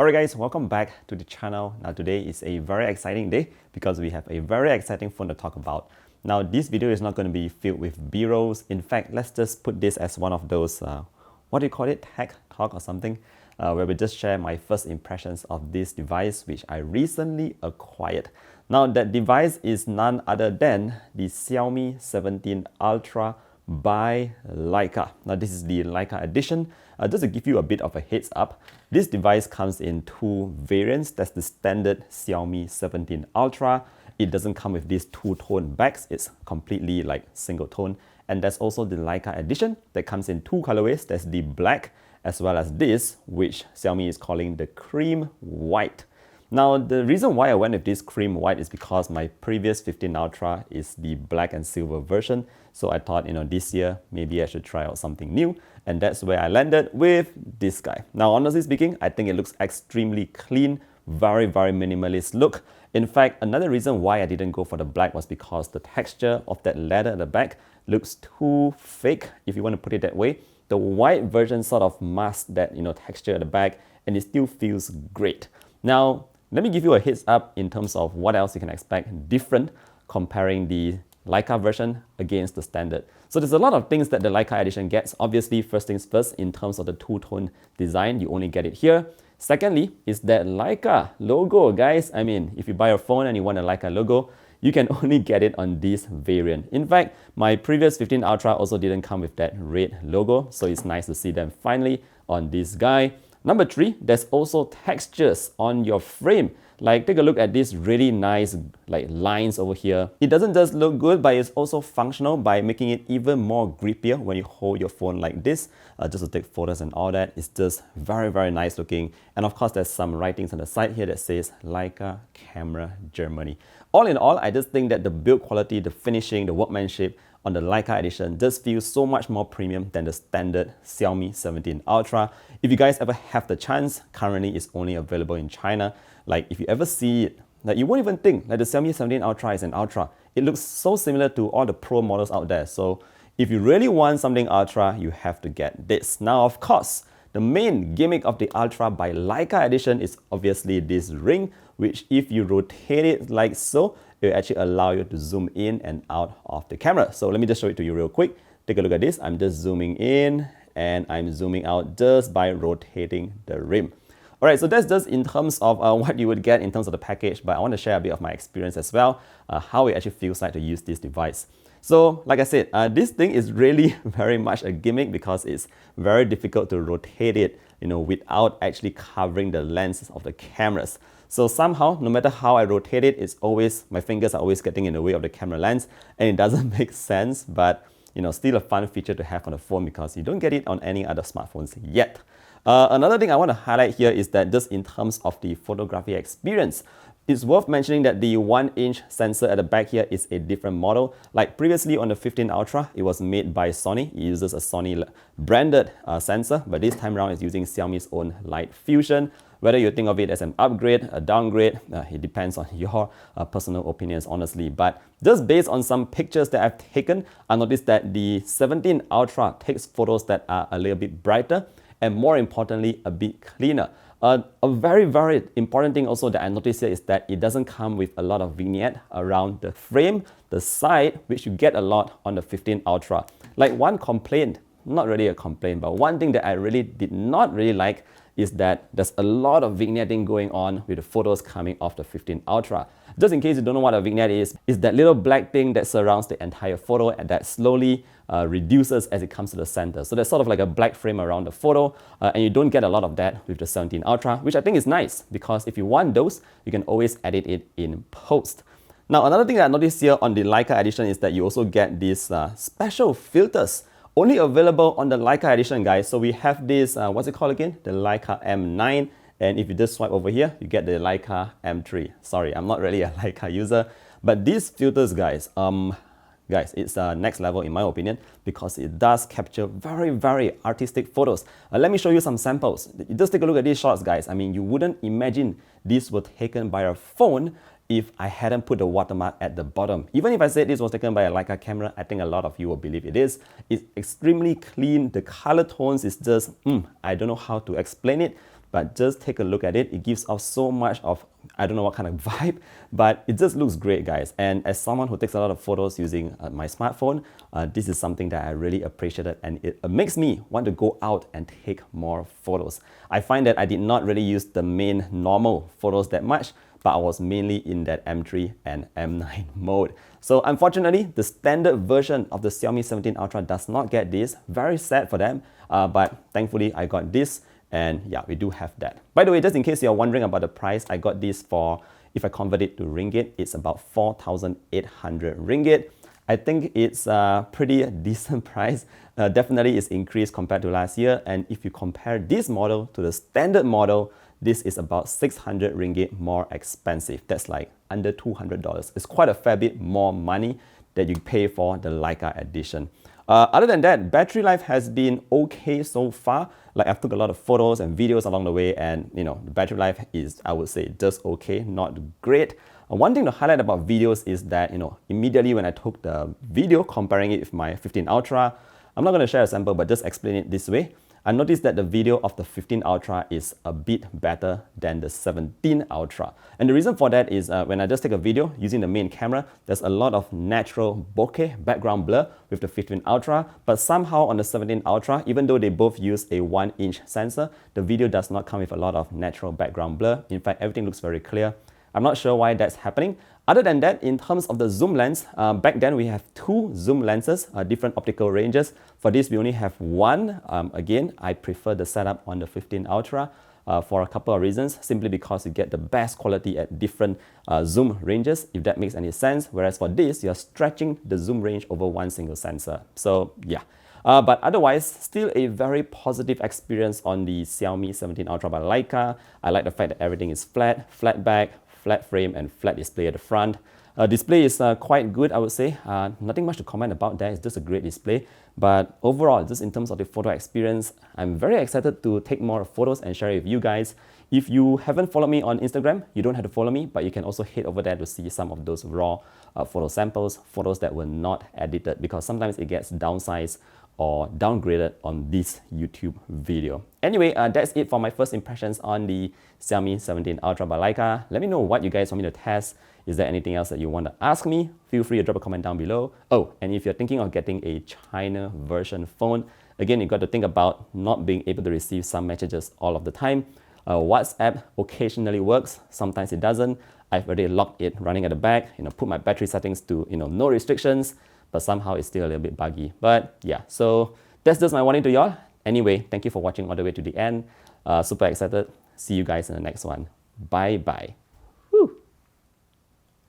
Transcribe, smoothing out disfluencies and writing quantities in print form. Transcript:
Alright guys, welcome back to the channel. Now today is a very exciting day because we have a very exciting phone to talk about. Now this video is not going to be filled with B-rolls. In fact, let's just put this as one of those, what do you call it, tech talk or something, where we just share my first impressions of this device which I recently acquired. Now that device is none other than the Xiaomi 17 Ultra by Leica. Now this is the Leica Edition. Just to give you a bit of a heads up, this device comes in two variants. That's the standard Xiaomi 17 Ultra. It doesn't come with these two-tone backs. It's completely like single tone. And there's also the Leica Edition that comes in two colorways. There's the black as well as this, which Xiaomi is calling the cream white. Now, the reason why I went with this cream white is because my previous 15 Ultra is the black and silver version. So I thought, this year, maybe I should try out something new. And that's where I landed with this guy. Now, honestly speaking, I think it looks extremely clean, very, very minimalist look. In fact, another reason why I didn't go for the black was because the texture of that leather at the back looks too fake, if you want to put it that way. The white version sort of masks that, texture at the back, and it still feels great. Now, let me give you a heads up in terms of what else you can expect different comparing the Leica version against the standard. So there's a lot of things that the Leica Edition gets. Obviously, first things first, in terms of the two-tone design, you only get it here. Secondly, is that Leica logo, guys. I mean, if you buy a phone and you want a Leica logo, you can only get it on this variant. In fact, my previous 15 Ultra also didn't come with that red logo, so it's nice to see them finally on this guy. Number three, there's also textures on your frame. Like, take a look at these really nice lines over here. It doesn't just look good, but it's also functional by making it even more grippier when you hold your phone like this, just to take photos and all that. It's just very, very nice looking. And of course, there's some writings on the side here that says Leica Camera Germany. All in all, I just think that the build quality, the finishing, the workmanship on the Leica Edition just feels so much more premium than the standard Xiaomi 17 Ultra. If you guys ever have the chance, currently it's only available in China. Like, if you ever see it, you won't even think that the Xiaomi 17 Ultra is an Ultra. It looks so similar to all the Pro models out there. So if you really want something Ultra, you have to get this. Now, of course, the main gimmick of the Ultra by Leica Edition is obviously this ring, which if you rotate it like so, it will actually allow you to zoom in and out of the camera. So let me just show it to you real quick. Take a look at this. I'm just zooming in and I'm zooming out just by rotating the rim. All right, so that's just in terms of what you would get in terms of the package, but I want to share a bit of my experience as well, how it actually feels like to use this device. So, like I said, this thing is really very much a gimmick because it's very difficult to rotate it, without actually covering the lenses of the cameras. So somehow, no matter how I rotate it, my fingers are always getting in the way of the camera lens, and it doesn't make sense, but still a fun feature to have on the phone because you don't get it on any other smartphones yet. Another thing I want to highlight here is that just in terms of the photography experience, it's worth mentioning that the 1-inch sensor at the back here is a different model. Like previously on the 15 Ultra, it was made by Sony. It uses a Sony branded sensor, but this time around it's using Xiaomi's own Light Fusion. Whether you think of it as an upgrade, a downgrade, it depends on your personal opinions, honestly. But just based on some pictures that I've taken, I noticed that the 17 Ultra takes photos that are a little bit brighter and more importantly, a bit cleaner. A very, very important thing also that I noticed here is that it doesn't come with a lot of vignette around the frame, the side, which you get a lot on the 15 Ultra. Like one complaint, not really a complaint, but one thing that I really did not really like is that there's a lot of vignetting going on with the photos coming off the 15 Ultra. Just in case you don't know what a vignette is that little black thing that surrounds the entire photo and that slowly reduces as it comes to the center. So there's sort of like a black frame around the photo, and you don't get a lot of that with the 17 Ultra, which I think is nice because if you want those, you can always edit it in post. Now, another thing that I noticed here on the Leica Edition is that you also get these special filters. Only available on the Leica Edition, guys. So we have this, what's it called again? The Leica M9. And if you just swipe over here, you get the Leica M3. Sorry, I'm not really a Leica user. But these filters, guys, it's next level in my opinion because it does capture very, very artistic photos. Let me show you some samples. Just take a look at these shots, guys. I mean, you wouldn't imagine these were taken by a phone if I hadn't put the watermark at the bottom. Even if I said this was taken by a Leica camera, I think a lot of you will believe it is. It's extremely clean. The color tones is just, I don't know how to explain it, but just take a look at it. It gives off so much of, I don't know what kind of vibe, but it just looks great, guys. And as someone who takes a lot of photos using my smartphone, this is something that I really appreciated, and it makes me want to go out and take more photos. I find that I did not really use the main normal photos that much, but I was mainly in that M3 and M9 mode. So unfortunately, the standard version of the Xiaomi 17 Ultra does not get this. Very sad for them, but thankfully I got this, and yeah, we do have that. By the way, just in case you're wondering about the price, I got this for, if I convert it to ringgit, it's about 4,800 ringgit. I think it's a pretty decent price. Definitely it's increased compared to last year, and if you compare this model to the standard model, this is about 600 ringgit more expensive. That's like under $200. It's quite a fair bit more money that you pay for the Leica Edition. Other than that, battery life has been okay so far. Like, I've took a lot of photos and videos along the way, and the battery life is, I would say, just okay, not great. One thing to highlight about videos is that, immediately when I took the video comparing it with my 15 Ultra, I'm not going to share a sample, but just explain it this way. I noticed that the video of the 15 Ultra is a bit better than the 17 Ultra. And the reason for that is when I just take a video using the main camera, there's a lot of natural bokeh background blur with the 15 Ultra, but somehow on the 17 Ultra, even though they both use a 1-inch sensor, the video does not come with a lot of natural background blur. In fact, everything looks very clear. I'm not sure why that's happening. Other than that, in terms of the zoom lens, back then we have 2 zoom lenses, different optical ranges. For this, we only have 1. Again, I prefer the setup on the 15 Ultra for a couple of reasons, simply because you get the best quality at different zoom ranges, if that makes any sense. Whereas for this, you're stretching the zoom range over one single sensor. So yeah. But otherwise, still a very positive experience on the Xiaomi 17 Ultra by Leica. I like the fact that everything is flat back, flat frame, and flat display at the front. Display is quite good, I would say. Nothing much to comment about that. It's just a great display. But overall, just in terms of the photo experience, I'm very excited to take more photos and share it with you guys. If you haven't followed me on Instagram, you don't have to follow me, but you can also head over there to see some of those raw photo samples, photos that were not edited, because sometimes it gets downsized or downgraded on this YouTube video. Anyway, that's it for my first impressions on the Xiaomi 17 Ultra by Leica. Let me know what you guys want me to test. Is there anything else that you want to ask me? Feel free to drop a comment down below. Oh, and if you're thinking of getting a China version phone, again, you got to think about not being able to receive some messages all of the time. WhatsApp occasionally works, sometimes it doesn't. I've already locked it running at the back, put my battery settings to no restrictions, but somehow it's still a little bit buggy. But yeah, so that's just my warning to y'all. Anyway, thank you for watching all the way to the end. Super excited. See you guys in the next one. Bye bye.